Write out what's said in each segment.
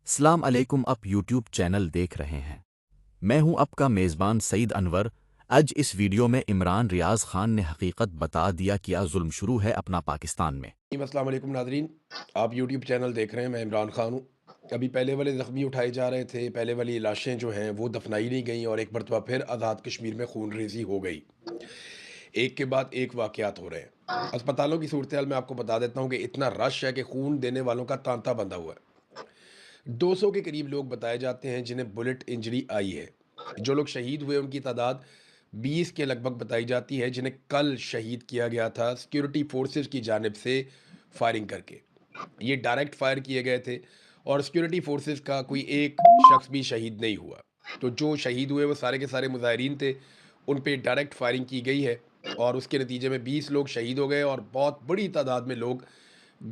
السلام علیکم، آپ یوٹیوب چینل دیکھ رہے ہیں۔ میں ہوں آپ کا میزبان سعید انور۔ آج اس ویڈیو میں عمران ریاض خان نے حقیقت بتا دیا کیا ظلم شروع ہے اپنا پاکستان میں۔ السلام علیکم ناظرین، آپ یوٹیوب چینل دیکھ رہے ہیں، میں عمران خان ہوں۔ ابھی پہلے والے زخمی اٹھائے جا رہے تھے، پہلے والی لاشیں جو ہیں وہ دفنائی نہیں گئیں اور ایک مرتبہ پھر آزاد کشمیر میں خون ریزی ہو گئی۔ ایک کے بعد ایک واقعات ہو رہے ہیں۔ اسپتالوں کی صورتحال میں آپ کو بتا دیتا ہوں کہ اتنا رش ہے کہ خون دینے والوں کا تانتا بندھا ہوا ہے۔ 200 کے قریب لوگ بتائے جاتے ہیں جنہیں بلٹ انجری آئی ہے۔ جو لوگ شہید ہوئے ان کی تعداد 20 کے لگ بھگ بتائی جاتی ہے، جنہیں کل شہید کیا گیا تھا سیکیورٹی فورسز کی جانب سے فائرنگ کر کے۔ یہ ڈائریکٹ فائر کیے گئے تھے اور سیکیورٹی فورسز کا کوئی ایک شخص بھی شہید نہیں ہوا۔ تو جو شہید ہوئے وہ سارے کے سارے مظاہرین تھے، ان پہ ڈائریکٹ فائرنگ کی گئی ہے اور اس کے نتیجے میں 20 لوگ شہید ہو گئے اور بہت بڑی تعداد میں لوگ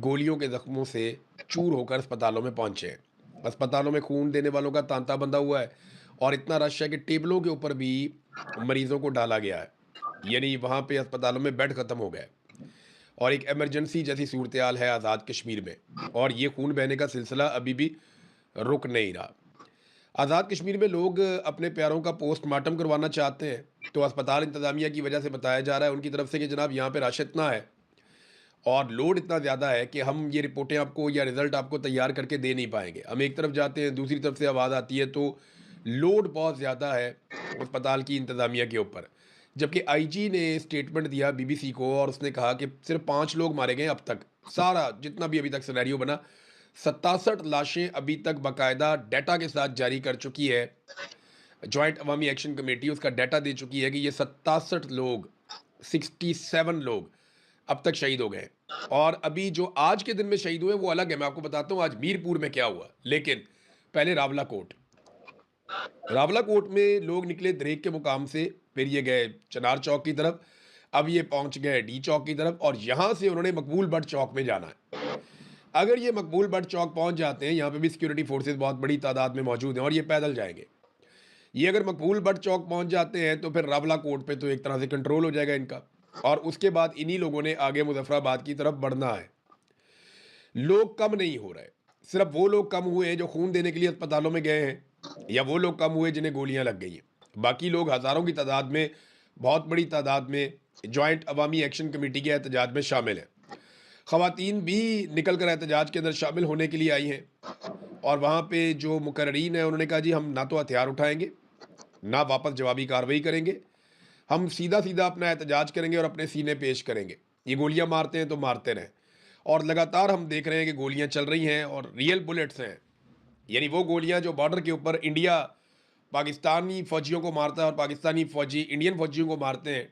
گولیوں کے زخموں سے چور ہو کر اسپتالوں میں پہنچے ہیں۔ اسپتالوں میں خون دینے والوں کا تانتا بندھا ہوا ہے اور اتنا رش ہے کہ ٹیبلوں کے اوپر بھی مریضوں کو ڈالا گیا ہے، یعنی وہاں پہ اسپتالوں میں بیڈ ختم ہو گئے اور ایک ایمرجنسی جیسی صورتحال ہے آزاد کشمیر میں، اور یہ خون بہنے کا سلسلہ ابھی بھی رک نہیں رہا۔ آزاد کشمیر میں لوگ اپنے پیاروں کا پوسٹ مارٹم کروانا چاہتے ہیں، تو اسپتال انتظامیہ کی وجہ سے بتایا جا رہا ہے ان کی طرف سے کہ جناب یہاں پہ رش اتنا ہے اور لوڈ اتنا زیادہ ہے کہ ہم یہ رپورٹیں آپ کو یا رزلٹ آپ کو تیار کر کے دے نہیں پائیں گے۔ ہم ایک طرف جاتے ہیں، دوسری طرف سے آواز آتی ہے، تو لوڈ بہت زیادہ ہے اسپتال کی انتظامیہ کے اوپر۔ جبکہ آئی جی نے اسٹیٹمنٹ دیا بی بی سی کو اور اس نے کہا کہ صرف 5 لوگ مارے گئے اب تک، سارا جتنا بھی ابھی تک سینیریو بنا 67 لاشیں ابھی تک باقاعدہ ڈیٹا کے ساتھ جاری کر چکی ہے جوائنٹ عوامی ایکشن کمیٹی، اس کا ڈیٹا دے چکی ہے کہ یہ 67 لوگ 67 لوگ اب تک شہید ہو گئے۔ اور ابھی جو آج کے دن میں شہید ہوئے وہ الگ ہے، میں آپ کو بتاتا ہوں آج میر پور میں کیا ہوا۔ لیکن پہلے راولہ کوٹ، راولہ کوٹ میں لوگ نکلے دریک کے مقام سے، پھر یہ گئے چنار چوک کی طرف، اب یہ پہنچ گئے ڈی چوک کی طرف اور یہاں سے انہوں نے مقبول بٹ چوک میں جانا ہے۔ اگر یہ مقبول بٹ چوک پہنچ جاتے ہیں، یہاں پہ بھی سیکیورٹی فورسز بہت بڑی تعداد میں موجود ہیں اور یہ پیدل جائیں گے، یہ اگر مقبول بٹ چوک پہنچ جاتے ہیں تو پھر راولہ کوٹ پہ تو ایک طرح سے کنٹرول ہو جائے گا ان کا، اور اس کے بعد انہی لوگوں نے آگے مظفر آباد کی طرف بڑھنا ہے۔ لوگ کم نہیں ہو رہے، صرف وہ لوگ کم ہوئے ہیں جو خون دینے کے لیے اسپتالوں میں گئے ہیں، یا وہ لوگ کم ہوئے جنہیں گولیاں لگ گئی ہیں۔ باقی لوگ ہزاروں کی تعداد میں، بہت بڑی تعداد میں جوائنٹ عوامی ایکشن کمیٹی کے احتجاج میں شامل ہیں۔ خواتین بھی نکل کر احتجاج کے اندر شامل ہونے کے لیے آئی ہیں، اور وہاں پہ جو مقررین ہیں انہوں نے کہا جی ہم نہ تو ہتھیار اٹھائیں گے، نہ واپس جوابی کارروائی کریں گے، ہم سیدھا سیدھا اپنا احتجاج کریں گے اور اپنے سینے پیش کریں گے۔ یہ گولیاں مارتے ہیں تو مارتے رہیں، اور لگاتار ہم دیکھ رہے ہیں کہ گولیاں چل رہی ہیں اور ریئل بلٹس ہیں، یعنی وہ گولیاں جو بارڈر کے اوپر انڈیا پاکستانی فوجیوں کو مارتا ہے اور پاکستانی فوجی انڈین فوجیوں کو مارتے ہیں،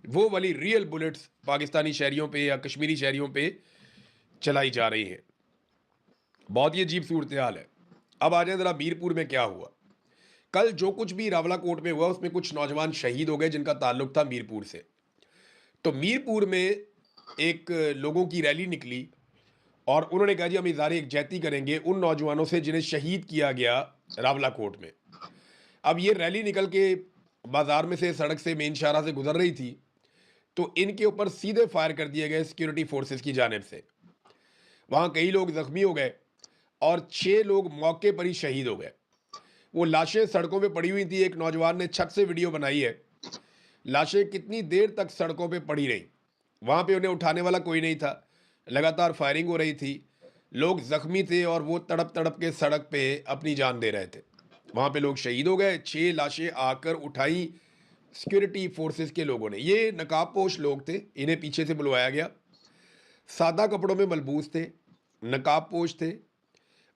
وہ والی ریئل بلٹس پاکستانی شہریوں پہ یا کشمیری شہریوں پہ چلائی جا رہی ہیں۔ بہت ہی عجیب صورتحال ہے۔ اب آ جائیں ذرا میر پور میں کیا ہوا۔ کل جو کچھ بھی راولہ کوٹ میں ہوا اس میں کچھ نوجوان شہید ہو گئے جن کا تعلق تھا میر پور سے۔ تو میر پور میں ایک لوگوں کی ریلی نکلی اور انہوں نے کہا جی ہم اظہار یکجہتی کریں گے ان نوجوانوں سے جنہیں شہید کیا گیا راولہ کوٹ میں۔ اب یہ ریلی نکل کے بازار میں سے، سڑک سے، مین شاہراہ سے گزر رہی تھی، تو ان کے اوپر سیدھے فائر کر دیے گئے سیکیورٹی فورسز کی جانب سے۔ وہاں کئی لوگ زخمی ہو گئے اور 6 لوگ موقع پر ہی شہید ہو گئے۔ وہ لاشیں سڑکوں پہ پڑی ہوئی تھی، ایک نوجوان نے چھت سے ویڈیو بنائی ہے، لاشیں کتنی دیر تک سڑکوں پہ پڑی رہیں، وہاں پہ انہیں اٹھانے والا کوئی نہیں تھا، لگاتار فائرنگ ہو رہی تھی، لوگ زخمی تھے اور وہ تڑپ تڑپ کے سڑک پہ اپنی جان دے رہے تھے۔ وہاں پہ لوگ شہید ہو گئے، 6 لاشیں آ کر اٹھائیں سیکیورٹی فورسز کے لوگوں نے۔ یہ نقاب پوش لوگ تھے، انہیں پیچھے سے بلوایا گیا، سادہ کپڑوں میں ملبوس تھے، نقاب پوش تھے،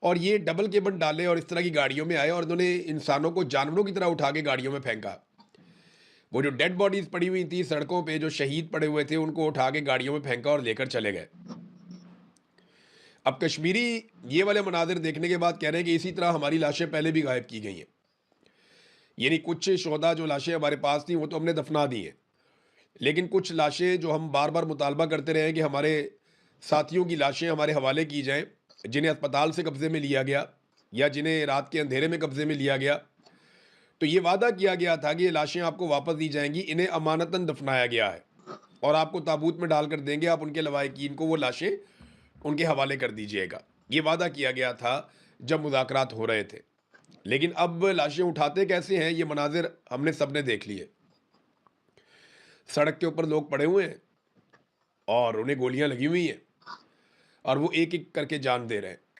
اور یہ ڈبل کیبن ڈالے اور اس طرح کی گاڑیوں میں آئے اور انہوں نے انسانوں کو جانوروں کی طرح اٹھا کے گاڑیوں میں پھینکا۔ وہ جو ڈیڈ باڈیز پڑی ہوئی تھی سڑکوں پہ، جو شہید پڑے ہوئے تھے، ان کو اٹھا کے گاڑیوں میں پھینکا اور لے کر چلے گئے۔ اب کشمیری یہ والے مناظر دیکھنے کے بعد کہہ رہے ہیں کہ اسی طرح ہماری لاشیں پہلے بھی غائب کی گئی ہیں، یعنی کچھ شہداء جو لاشیں ہمارے پاس تھیں وہ تو ہم نے دفنا دی ہیں، لیکن کچھ لاشیں جو ہم بار بار مطالبہ کرتے رہے کہ ہمارے ساتھیوں کی لاشیں ہمارے حوالے کی جائیں، جنہیں اسپتال سے قبضے میں لیا گیا یا جنہیں رات کے اندھیرے میں قبضے میں لیا گیا، تو یہ وعدہ کیا گیا تھا کہ یہ لاشیں آپ کو واپس دی جائیں گی، انہیں امانتاً دفنایا گیا ہے اور آپ کو تابوت میں ڈال کر دیں گے، آپ ان کے لواحقین کو وہ لاشیں ان کے حوالے کر دیجئے گا۔ یہ وعدہ کیا گیا تھا جب مذاکرات ہو رہے تھے، لیکن اب لاشیں اٹھاتے کیسے ہیں؟ یہ مناظر ہم نے سب نے دیکھ لیے۔ سڑک کے اوپر لوگ پڑے ہوئے ہیں اور انہیں گولیاں لگی ہوئی ہیں اور وہ ایک ایک کر کے جان دے رہے ہیں۔